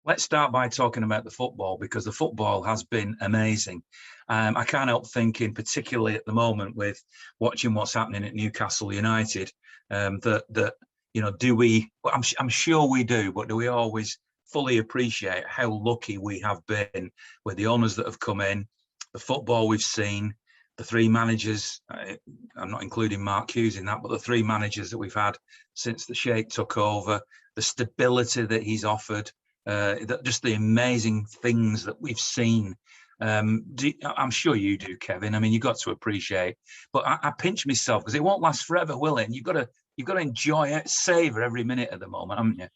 let's start by talking about the football, because the football has been amazing. I can't help thinking, particularly at the moment with watching what's happening at Newcastle United, that do we? I'm sure we do, but do we always fully appreciate how lucky we have been with the owners that have come in, the football we've seen, the three managers? I'm not including Mark Hughes in that, but the three managers that we've had since the Sheikh took over, the stability that he's offered, just the amazing things that we've seen. I'm sure you do, Kevin. I mean, you've got to appreciate. But I pinch myself because it won't last forever, will it? And you've got to enjoy it, savor every minute at the moment, haven't you?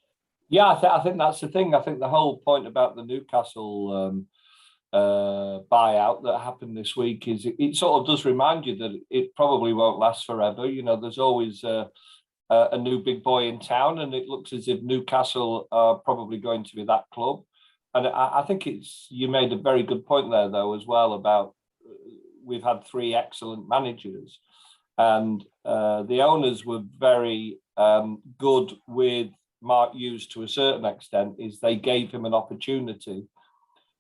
Yeah, I think that's the thing. I think the whole point about the Newcastle buyout that happened this week is it sort of does remind you that it probably won't last forever. There's always a new big boy in town, and it looks as if Newcastle are probably going to be that club. And I think you made a very good point there, though, as well, about we've had three excellent managers, and the owners were very good with Mark Hughes to a certain extent, is they gave him an opportunity.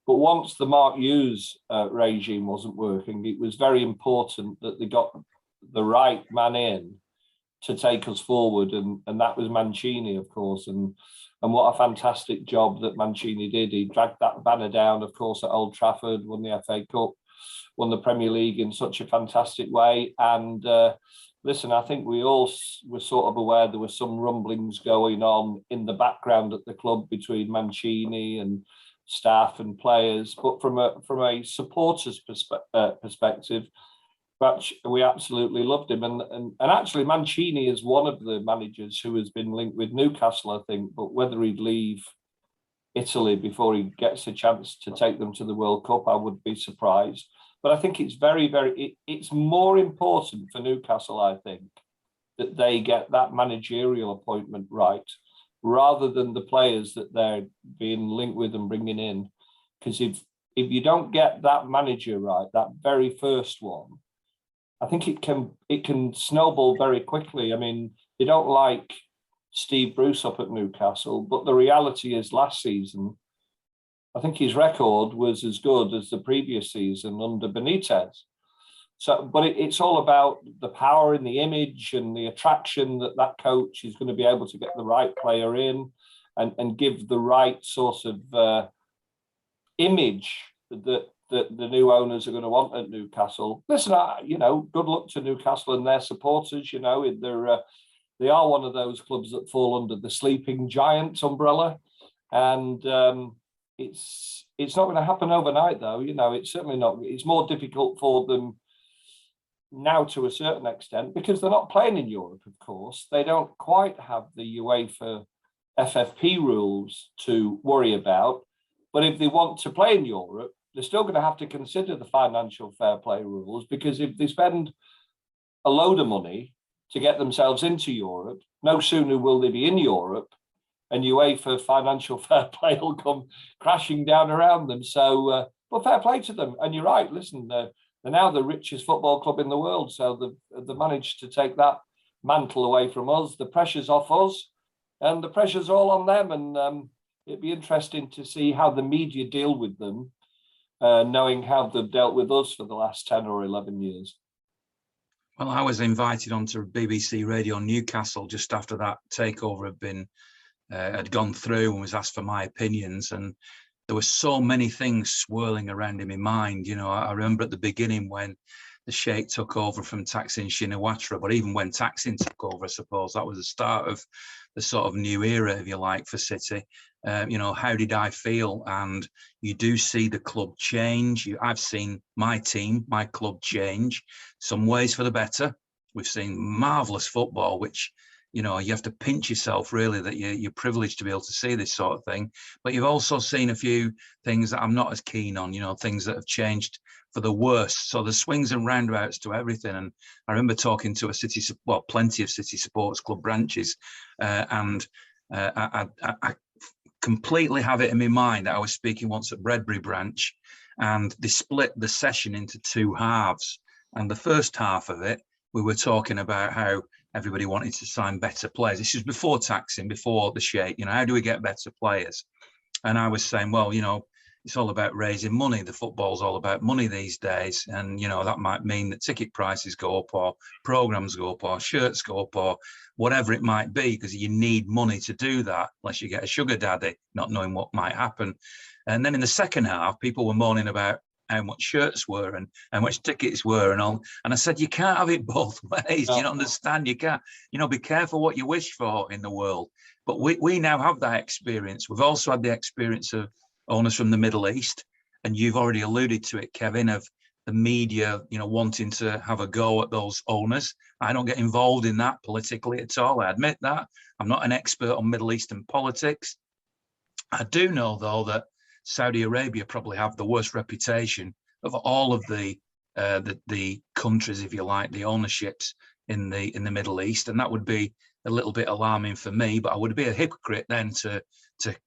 But once the Mark Hughes regime wasn't working, it was very important that they got the right man in to take us forward, and that was Mancini, of course. And what a fantastic job that Mancini did. He dragged that banner down, of course, at Old Trafford, won the FA Cup, won the Premier League in such a fantastic way. And listen, I think we all were sort of aware there were some rumblings going on in the background at the club between Mancini and staff and players. But from a supporters perspective, we absolutely loved him. And actually, Mancini is one of the managers who has been linked with Newcastle, I think. But whether he'd leave Italy before he gets a chance to take them to the World Cup, I would be surprised. But I think it's it's more important for Newcastle, I think, that they get that managerial appointment right, rather than the players that they're being linked with and bringing in. Because if you don't get that manager right, that very first one, I think it can snowball very quickly. I mean, they don't like Steve Bruce up at Newcastle, but the reality is last season, I think his record was as good as the previous season under Benitez. So, but it's all about the power in the image and the attraction that coach is going to be able to get the right player in and give the right sort of image that the new owners are going to want at Newcastle. Listen, good luck to Newcastle and their supporters. They are one of those clubs that fall under the sleeping giants umbrella, and it's not going to happen overnight, though. It's certainly not. It's more difficult for them now to a certain extent because they're not playing in Europe. Of course, they don't quite have the UEFA FFP rules to worry about. But if they want to play in Europe, they're still going to have to consider the financial fair play rules, because if they spend a load of money to get themselves into Europe, no sooner will they be in Europe and UEFA financial fair play will come crashing down around them. So, but fair play to them. And you're right, listen, they're now the richest football club in the world. So they've managed to take that mantle away from us. The pressure's off us and the pressure's all on them. And it'd be interesting to see how the media deal with them, knowing how they've dealt with us for the last 10 or 11 years. Well, I was invited onto BBC Radio Newcastle just after that takeover had gone through, and was asked for my opinions. And there were so many things swirling around in my mind. I remember at the beginning when the Sheikh took over from Thaksin Shinawatra, but even when Thaksin took over, I suppose that was the start of the sort of new era, if you like, for City. How did I feel? And you do see the club change. I've seen my club change, some ways for the better. We've seen marvellous football, which, you have to pinch yourself really that you're privileged to be able to see this sort of thing. But you've also seen a few things that I'm not as keen on, things that have changed for the worse. So there's swings and roundabouts to everything. And I remember talking to plenty of City Sports Club branches, and I completely have it in my mind that I was speaking once at Bredbury branch, and they split the session into two halves. And the first half of it, we were talking about how everybody wanted to sign better players. This is before Thaksin, before the Sheikh. How do we get better players? And I was saying, well, it's all about raising money. The football's all about money these days. And, that might mean that ticket prices go up, or programs go up, or shirts go up, or whatever it might be, because you need money to do that, unless you get a sugar daddy, not knowing what might happen. And then in the second half, people were moaning about how much shirts were and how much tickets were and all. And I said, you can't have it both ways. Do you not understand? You can't, be careful what you wish for in the world. But we now have that experience. We've also had the experience of owners from the Middle East. And you've already alluded to it, Kevin, of the media, wanting to have a go at those owners. I don't get involved in that politically at all. I admit that. I'm not an expert on Middle Eastern politics. I do know, though, that Saudi Arabia probably have the worst reputation of all of the countries, if you like, the ownerships in the Middle East, and that would be a little bit alarming for me. But I would be a hypocrite then to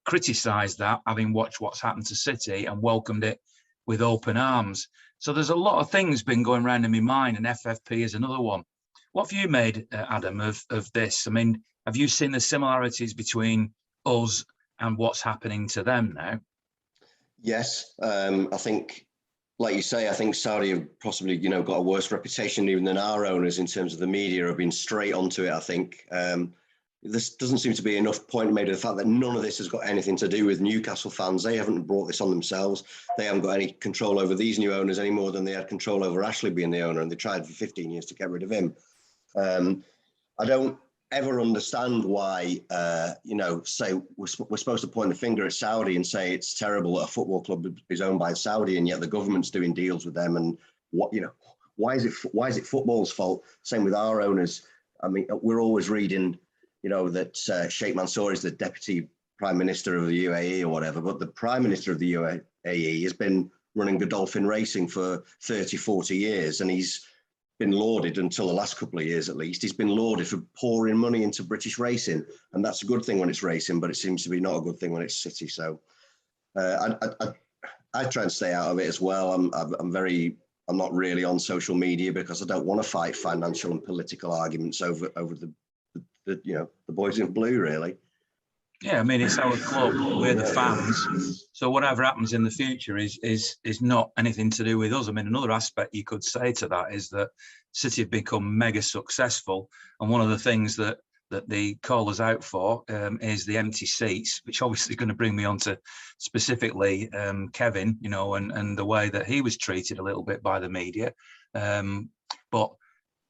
criticise that, having watched what's happened to City and welcomed it with open arms. So there's a lot of things been going around in my mind, and FFP is another one. What have you made, Adam, of this? I mean, have you seen the similarities between us and what's happening to them now? Yes, I think, like you say, I think Saudi have possibly, got a worse reputation even than our owners in terms of the media have been straight onto it. I think this doesn't seem to be enough point made of the fact that none of this has got anything to do with Newcastle fans. They haven't brought this on themselves. They haven't got any control over these new owners any more than they had control over Ashley being the owner, and they tried for 15 years to get rid of him. I don't ever understand why, say we're supposed to point the finger at Saudi and say it's terrible that a football club is owned by Saudi, and yet the government's doing deals with them. And why is it football's fault? Same with our owners. I mean, we're always reading, that Sheikh Mansour is the deputy prime minister of the UAE or whatever, but the prime minister of the UAE has been running Godolphin Racing for 30, 40 years, and he's been lauded, until the last couple of years at least, he's been lauded for pouring money into British racing. And that's a good thing when it's racing, but it seems to be not a good thing when it's City. So I try and stay out of it as well. I'm not really on social media because I don't want to fight financial and political arguments over the boys in blue, really. Yeah, I mean, it's our club. We're the fans. So whatever happens in the future is not anything to do with us. I mean, another aspect you could say to that is that City have become mega successful. And one of the things that the call us out for is the empty seats, which obviously is going to bring me on to specifically Kevin, and the way that he was treated a little bit by the media. But,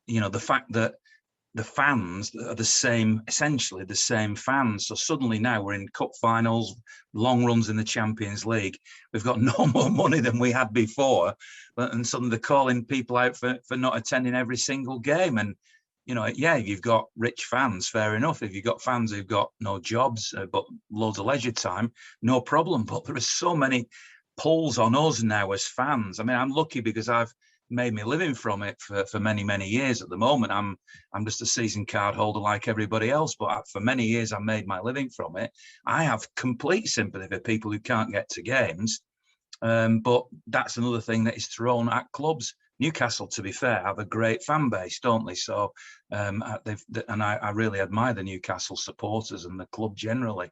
the fact that the fans are essentially the same fans. So suddenly now we're in cup finals, long runs in the Champions League. We've got no more money than we had before. And suddenly they're calling people out for not attending every single game. And, if you've got rich fans, fair enough. If you've got fans who've got no jobs, but loads of leisure time, no problem. But there are so many pulls on us now as fans. I mean, I'm lucky because I've made me living from it for many, many years. At the moment, I'm just a season card holder like everybody else, but for many years I made my living from it. I have complete sympathy for people who can't get to games, but that's another thing that is thrown at clubs. Newcastle, to be fair, have a great fan base, don't they? So I really admire the Newcastle supporters and the club generally.